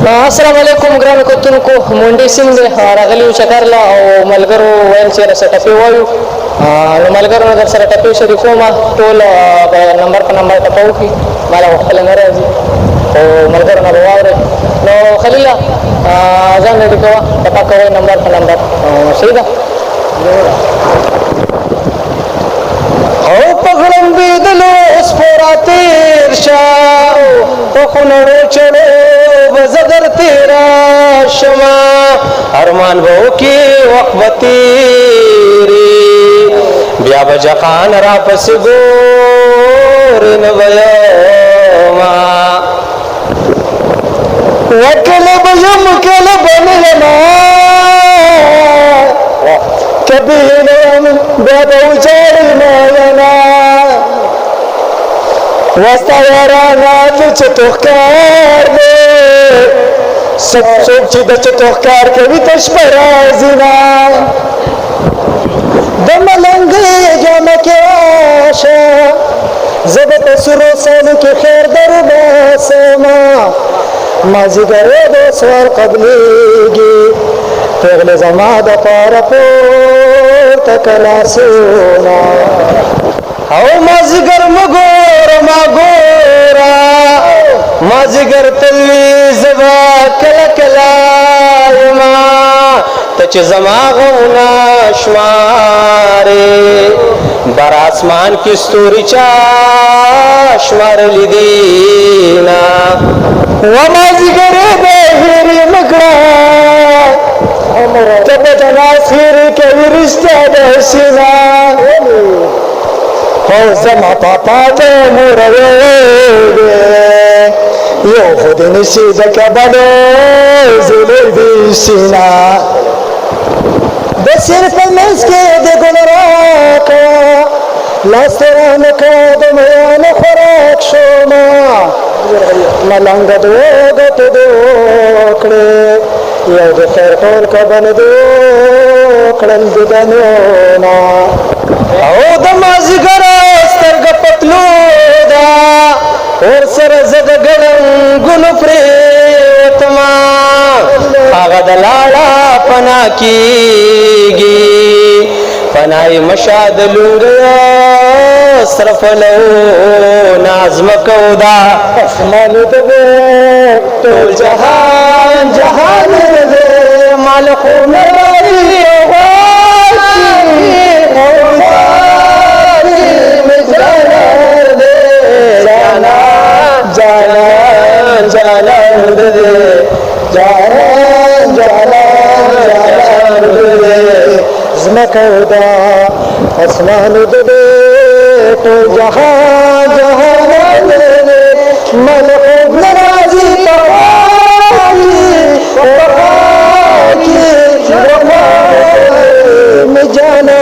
السلام علیکم ګرانو کتونکو مونډي سیم دی راغلی و چکرله او ملګرو ویل چې راسه ټپې ووایو نو ملګرو نه در سره ټپې شریکوم ټول به نمبر په نمبر ټپه وکړي ما له خپله نه راځي خو ملګرو نه به واورئ نو خلیله ځان ریډي کوه ټپه کوئ نمبر په نمبر صحیح ده او په غړمبېدلو سپوره تېر شه په خونړو چړو به زه در تېره شمه ارمان به وکړي وخت به تېرې بیا به جهان راپسې ګورې نه به یمه وکله به یم کله به نه یمه کبھی نیم بابا اجاڑی ماینا واسطہ یارانا دچ توخکار دے سب سوک چی دچ توخکار کے بھی تش برازینا دملنگی جامع کی آشا زبت سرو سالو کی خیر در باسما مازی گرے دو سوال قبلیگی پیغل زما د پاره پورته کلاسونه او مازیګر مګوره ما ګوره مازیګر تلوي زبا کله کله یما ته چې زما غوونه شمارې بر اسمان کې ستوري چا شمارلی دینه و مازیګرې به هېرې مه کړه تب تناصر کے رشتہ دشنا ہو زما پاپا دے مروے یو خود نشید کبلو زلی دیشنا بسیر فلمس کے دے گل راکا لاستران کا دمیان خوراک شما ملنگ دوگت دوکڑے یو د خیر ټول کبن دو کړل ددنونا او د مازیګر سترګه پتلو دا ور سره زګ ګړن ګل پرېوتما هغه د لاړه پنا کیږي پنای مشاد لونګیا صرف لو نازم کودا اسمان دې ټول جهان جهان دې مال خو مری غواړي او مجانا دې جانا جانا جانا دې جانا جانا جانا دې زمکودا اسمان دې ټول جهان جهان دې مال خو ناراضي میں جانا